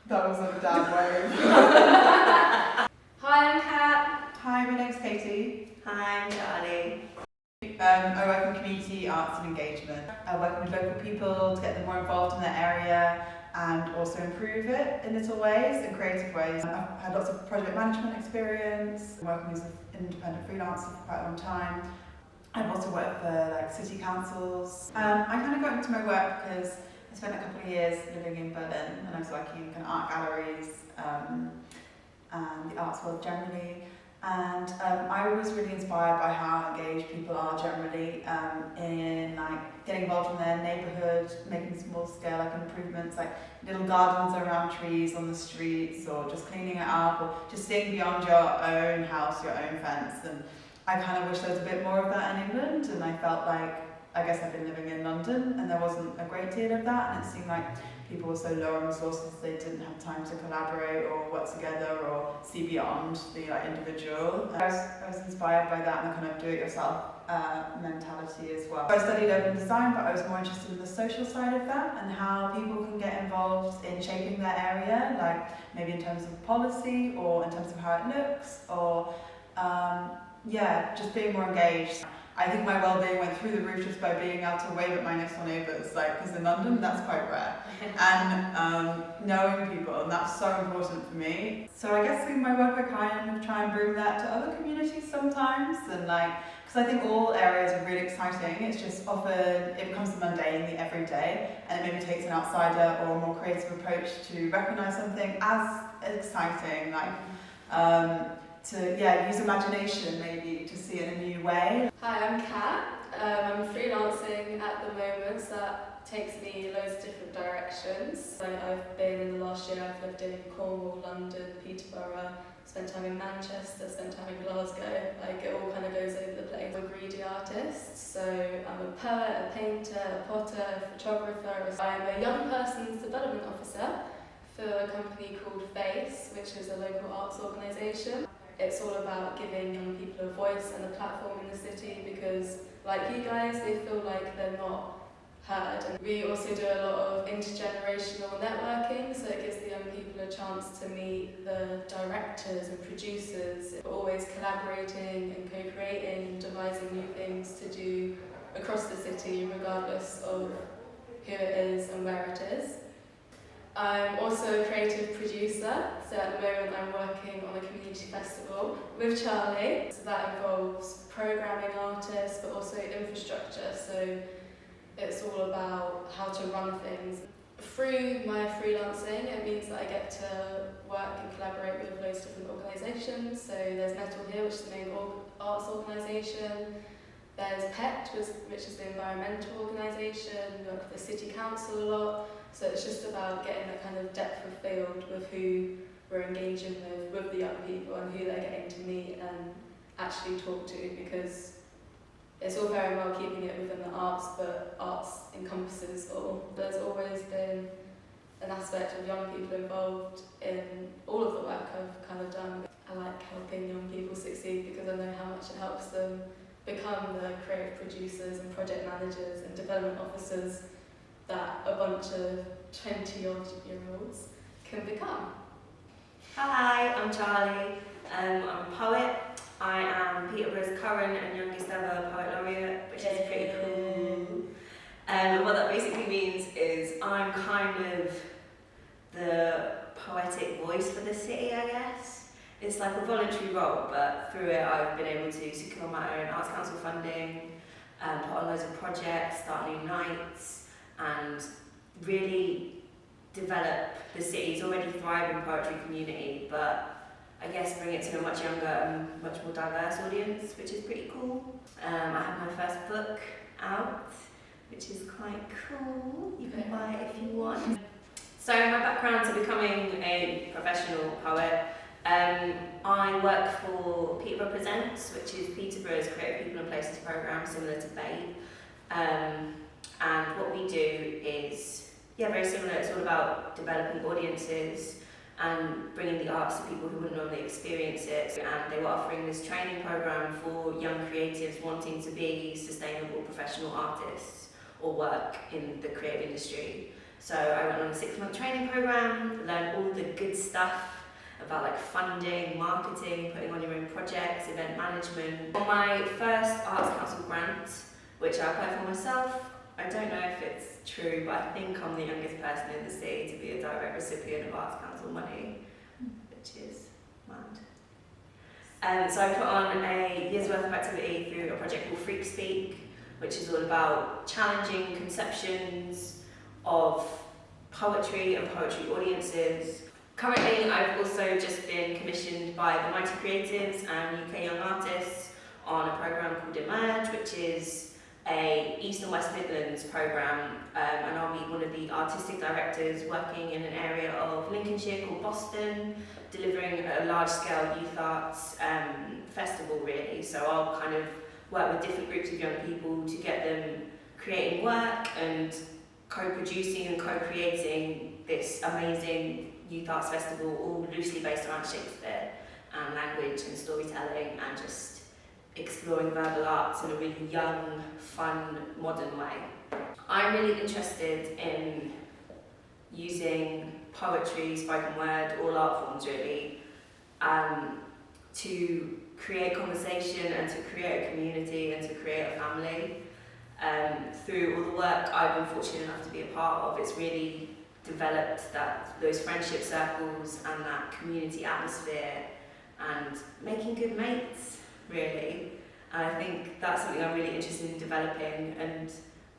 That wasn't a dad wave. Hi, I'm Kat. Hi, my name's Katy. Hi, I'm Charley. I work in community arts and engagement. I work with local people to get them more involved in their area and also improve it in little ways, in creative ways. I've had lots of project management experience, working as an independent freelancer for quite a long time. I've also worked for city councils. I kind of got into my work because I spent a couple of years living in Berlin and I was working in kind of art galleries and the arts world generally. And I was really inspired by how engaged people are generally in getting involved in their neighbourhood, making small scale improvements, like little gardens around trees on the streets, or just cleaning it up, or just seeing beyond your own house, your own fence. And I kind of wish there was a bit more of that in England, and I felt like, I guess I've been living in London and there wasn't a great deal of that, and it seemed like people were so low on resources they didn't have time to collaborate or work together or see beyond the individual. I was inspired by that and the kind of do-it-yourself mentality as well. I studied urban design, but I was more interested in the social side of that and how people can get involved in shaping their area, like maybe in terms of policy or in terms of how it looks, or just being more engaged. I think my well-being went through the roof just by being able to wave at my next door neighbours, because in London that's quite rare. And knowing people, and that's so important for me. So I guess in my work I kind of try and bring that to other communities sometimes, and because I think all areas are really exciting, it's just often it becomes the mundane, the everyday, and it maybe takes an outsider or a more creative approach to recognise something as exciting, to use imagination maybe to see it in a new way. Hi, I'm Kat. I'm freelancing at the moment, so that takes me loads of different directions. I've been in the last year, I've lived in Cornwall, London, Peterborough, spent time in Manchester, spent time in Glasgow. It all kind of goes over the place. I'm a greedy artist, so I'm a poet, a painter, a potter, a photographer. I'm a young person's development officer for a company called FACE, which is a local arts organisation. It's all about giving young people a voice and a platform in the city because, like you guys, they feel like they're not heard. And we also do a lot of intergenerational networking, so it gives the young people a chance to meet the directors and producers. We're always collaborating and co-creating and devising new things to do across the city, regardless of who it is and where it is. I'm also a creative producer, so at the moment I'm working on a community festival with Charley. So that involves programming artists but also infrastructure, so it's all about how to run things. Through my freelancing it means that I get to work and collaborate with loads of different organisations. So there's Metal Here, which is the main arts organisation. There's PET, which is the environmental organisation. We work with the city council a lot. So it's just about getting that kind of depth of field with who we're engaging with the young people and who they're getting to meet and actually talk to, because it's all very well keeping it within the arts, but arts encompasses all. There's always been an aspect of young people involved in all of the work I've kind of done. I like helping young people succeed because I know how much it helps them become the creative producers and project managers and development officers that a bunch of 20-odd-year-olds can become. Hi, I'm Charley. I'm a poet. I am Peterborough's current and youngest ever poet laureate, which is pretty cool. And what that basically means is I'm kind of the poetic voice for the city, I guess. It's like a voluntary role, but through it I've been able to secure my own Arts Council funding, put on loads of projects, start new nights, and really develop the city's already thriving poetry community, but I guess bring it to a much younger and much more diverse audience, which is pretty cool. I have my first book out, which is quite cool. You can buy it if you want. So my background to becoming a professional poet, I work for Peterborough Presents, which is Peterborough's Creative People and Places programme, similar to BATE. And what we do is, very similar. It's all about developing audiences and bringing the arts to people who wouldn't normally experience it. And they were offering this training program for young creatives wanting to be sustainable professional artists or work in the creative industry. So I went on a 6-month training program, learned all the good stuff about like funding, marketing, putting on your own projects, event management. On my first Arts Council grant, which I applied for myself, I don't know if it's true, but I think I'm the youngest person in the city to be a direct recipient of Arts Council money, which is mad. So I put on a year's worth of activity through a project called Freak Speak, which is all about challenging conceptions of poetry and poetry audiences. Currently, I've also just been commissioned by the Mighty Creatives and UK Young Artists on a programme called Emerge, which is a East and West Midlands programme, and I'll be one of the artistic directors working in an area of Lincolnshire called Boston, delivering a large-scale youth arts festival really. So I'll kind of work with different groups of young people to get them creating work and co-producing and co-creating this amazing youth arts festival, all loosely based around Shakespeare and language and storytelling and just exploring verbal arts in a really young, fun, modern way. I'm really interested in using poetry, spoken word, all art forms really, to create conversation and to create a community and to create a family. Through all the work I've been fortunate enough to be a part of, it's really developed those friendship circles and that community atmosphere and making good mates, really. And I think that's something I'm really interested in developing and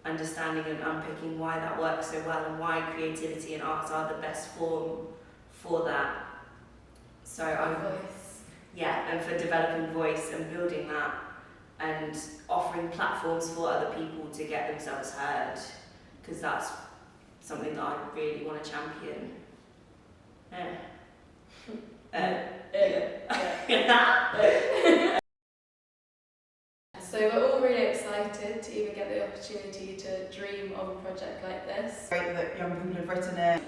understanding and unpicking why that works so well and why creativity and arts are the best form for that. So and for developing voice and building that and offering platforms for other people to get themselves heard, because that's something that I really want to champion. So we're all really excited to even get the opportunity to dream of a project like this. Great that young people have written it.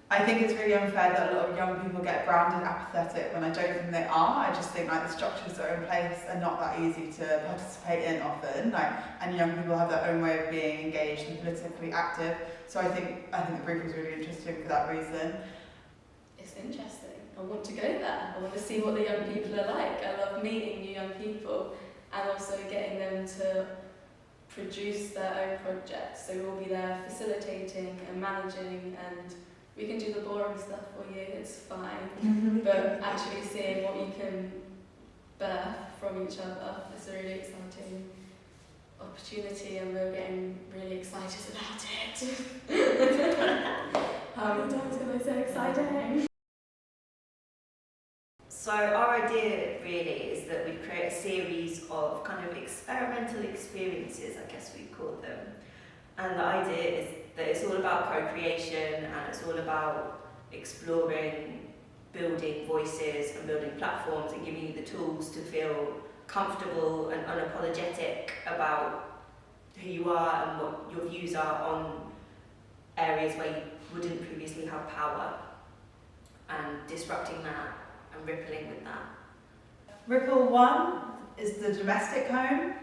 I think it's really unfair that a lot of young people get branded apathetic when I don't think they are. I just think like the structures that are in place are not that easy to participate in often. And young people have their own way of being engaged and politically active. So I think the brief was really interesting for that reason. It's interesting. I want to go there. I want to see what the young people are like. I love meeting new young people and also getting them to produce their own projects. So we'll be there facilitating and managing, and we can do the boring stuff for you, it's fine. But actually seeing what you can birth from each other is a really exciting opportunity, and we're getting really excited about it. How many times can I say exciting? So our idea really is that we create a series of kind of experimental experiences, I guess we call them. And the idea is that it's all about co-creation and it's all about exploring, building voices and building platforms and giving you the tools to feel comfortable and unapologetic about who you are and what your views are on areas where you wouldn't previously have power, and disrupting that and rippling with that. Ripple 1 is the domestic home.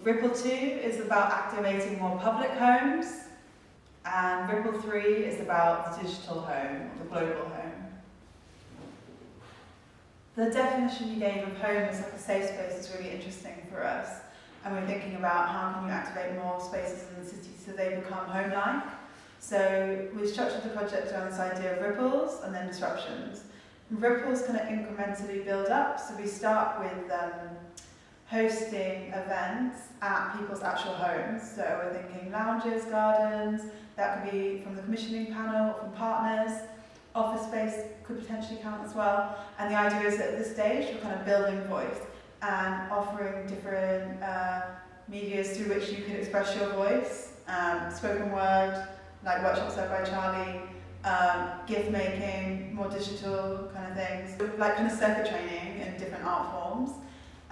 Ripple 2 is about activating more public homes. And Ripple 3 is about the digital home, or the global home. The definition you gave of home as like a safe space is really interesting for us. And we're thinking about how can you activate more spaces in the city so they become home-like. So we've structured the project around this idea of ripples and then disruptions. Ripples kind of incrementally build up, so we start with hosting events at people's actual homes. So we're thinking lounges, gardens, that could be from the commissioning panel, from partners. Office space could potentially count as well. And the idea is that at this stage we're kind of building voice and offering different medias through which you can express your voice. Spoken word, like workshops led by Charley, gift making, more digital kind of things, like kind of circuit training in different art forms.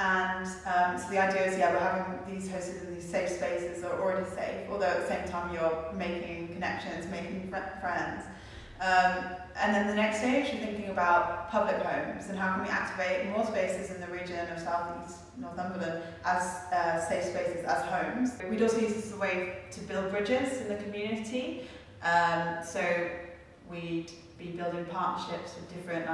And so the idea is, we're having these hosted in these safe spaces that are already safe, although at the same time you're making connections, making friends. And then the next stage, you're thinking about public homes and how can we activate more spaces in the region of South East Northumberland as safe spaces, as homes. We'd also use this as a way to build bridges in the community So we'd be building partnerships with different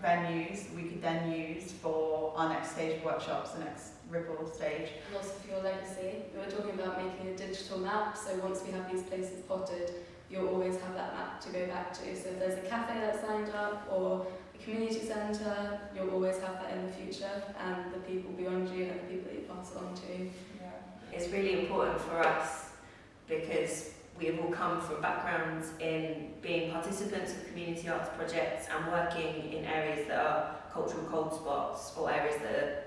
venues we could then use for our next stage of workshops, the next Ripple stage. And also for your legacy. We were talking about making a digital map, so once we have these places potted, you'll always have that map to go back to. So if there's a cafe that's signed up or a community centre, you'll always have that in the future, and the people beyond you and the people that you pass it on to. Yeah. It's really important for us because we have all come from backgrounds in being participants of community arts projects and working in areas that are cultural cold spots or areas that are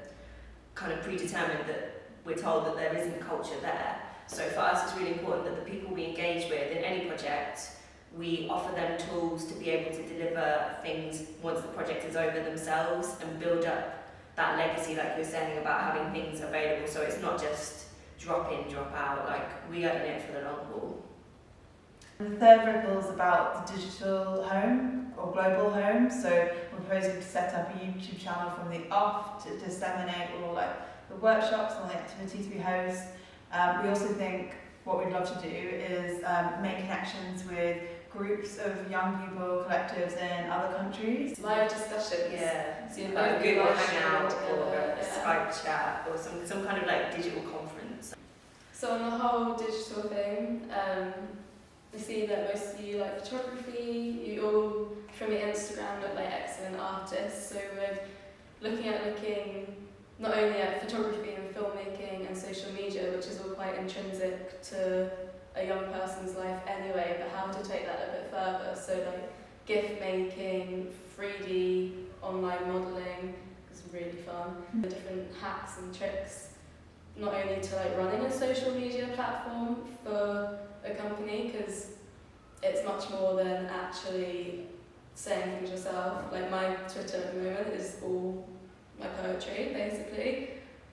kind of predetermined, that we're told that there isn't culture there. So for us it's really important that the people we engage with in any project, we offer them tools to be able to deliver things once the project is over themselves and build up that legacy, like you're saying, about having things available, so it's not just drop in, drop out, we are in it for the long haul. And the third Ripple is about the digital home or global home. So we're proposing to set up a YouTube channel from the off to disseminate all the workshops and all the activities we host. We also think what we'd love to do is make connections with groups of young people, collectives in other countries. Live discussions. Yeah, so like a Google Hangout or together, a Skype chat or some kind of digital conference. So on the whole digital thing, I see that most of you like photography, you all from your Instagram look like excellent artists, so we're looking not only at photography and filmmaking and social media, which is all quite intrinsic to a young person's life anyway, but how to take that a bit further. So gift making, 3D, online modelling is really fun. The different hacks and tricks, not only to running a social media platform for a company, because it's much more than actually saying things yourself. My Twitter at the moment is all my poetry, basically,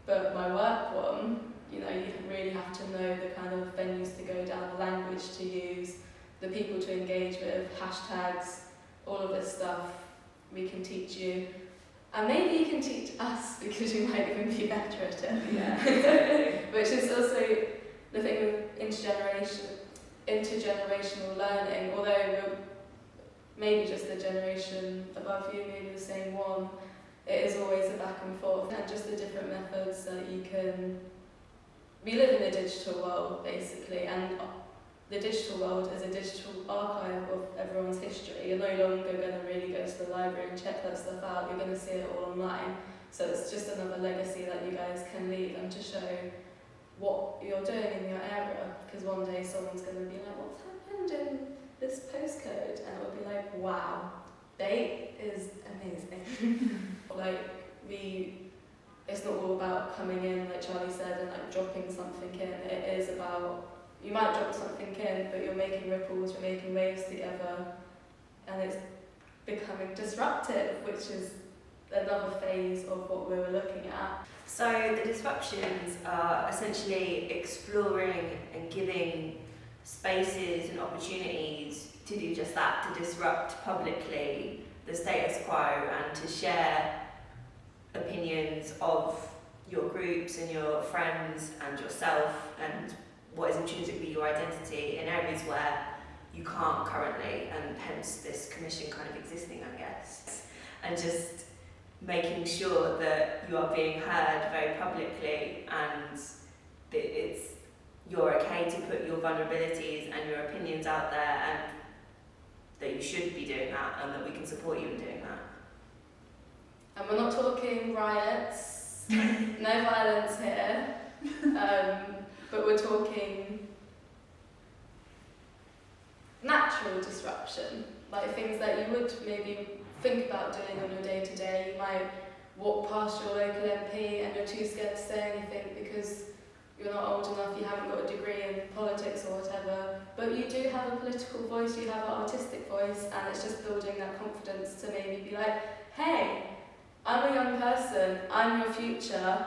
but my work one, you really have to know the kind of venues to go down, the language to use, the people to engage with, hashtags, all of this stuff we can teach you. And maybe you can teach us, because you might even be better at it. Yeah. Which is also the thing with intergenerational learning, although we're maybe just the generation above you, maybe the same one, it is always a back and forth, and just the different methods that you can. We live in a digital world basically, and the digital world is a digital archive of everyone's history. You're no longer going to really go to the library and check that stuff out, you're going to see it all online. So it's just another legacy that you guys can leave and to show what you're doing in your area, because one day someone's going to be like, what's happened in this postcode? And it'll be like, wow, date is amazing. It's not all about coming in, like Charlie said, and dropping something in. It is about, you might drop something in, but you're making ripples, you're making waves together, and it's becoming disruptive, which is another phase of what we were looking at. So the disruptions are essentially exploring and giving spaces and opportunities to do just that, to disrupt publicly the status quo and to share opinions of your groups and your friends and yourself and what is intrinsically your identity in areas where you can't currently, and hence this commission kind of existing, I guess. And just making sure that you are being heard very publicly and that you're okay to put your vulnerabilities and your opinions out there, and that you should be doing that and that we can support you in doing that. And we're not talking riots, no violence here, but we're talking natural disruption, things that you would maybe think about doing on your day-to-day. You might walk past your local MP and you're too scared to say anything because you're not old enough, you haven't got a degree in politics or whatever, but you do have a political voice, you have an artistic voice, and it's just building that confidence to maybe be like, hey, I'm a young person, I'm your future,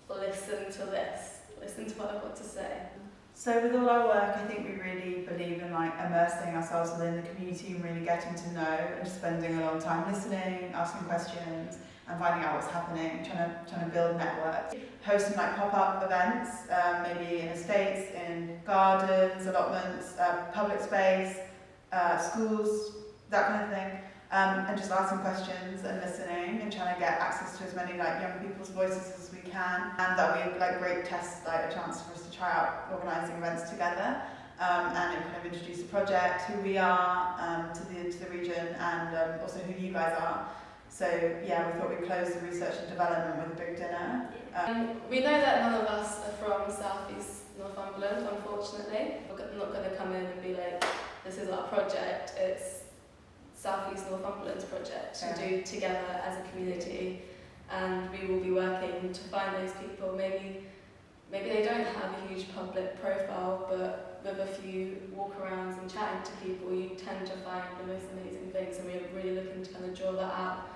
listen to this, listen to what I've got to say. So with all our work, I think we really believe in immersing ourselves within the community and really getting to know and spending a long time listening, asking questions, and finding out what's happening, trying to build networks. Hosting like pop-up events, maybe in estates, in gardens, allotments, public space, schools, that kind of thing. And just asking questions and listening and trying to get access to as many like young people's voices as we can. And that would be like great test, like a chance for us to try out organising events together. And it kind of introduce the project, who we are to the region, and also who you guys are. So yeah, we thought we'd close the research and development with a big dinner. We know that none of us are from South East Northumberland, unfortunately. We're not going to come in and be like, this is our project. It's South East Northumberland's project to do together as a community, and we will be working to find those people. Maybe they don't have a huge public profile, but with a few walk-arounds and chatting to people, you tend to find the most amazing things, and we're really looking to kind of draw that out,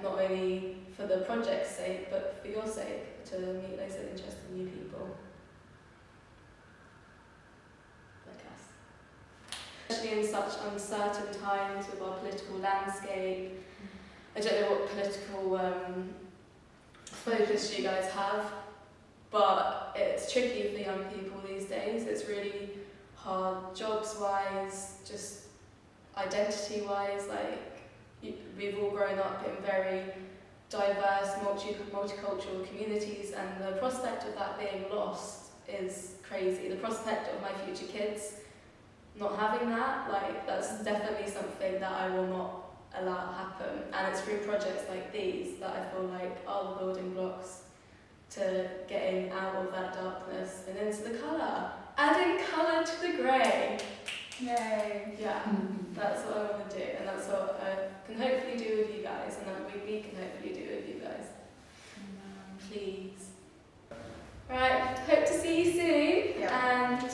not only for the project's sake, but for your sake, to meet loads of interesting new people like us. Especially in such uncertain times with our political landscape. I don't know what political focus you guys have, but it's tricky for young people these days. It's really hard jobs-wise, just identity-wise. Like, we've all grown up in very diverse, multicultural communities, and the prospect of that being lost is crazy. The prospect of my future kids not having that, like, that's definitely something that I will not allow happen. And it's through projects like these that I feel like are the building blocks to getting out of that darkness and into the colour. Adding colour to the grey. Yay. Yeah, that's what I want to do, and that's what I can hopefully do with you guys, and that we can hopefully do with you guys. Please. Right, hope to see you soon, and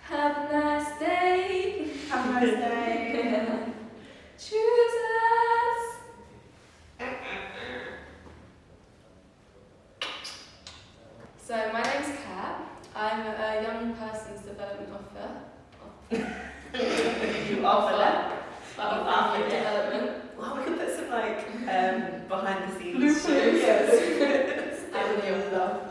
have a nice day. Have a nice day. Choose us. So my name's Kat. I'm a young person's development officer. You offer that? Development. Well, we could put some like behind the scenes Bloopers. shows. And your love.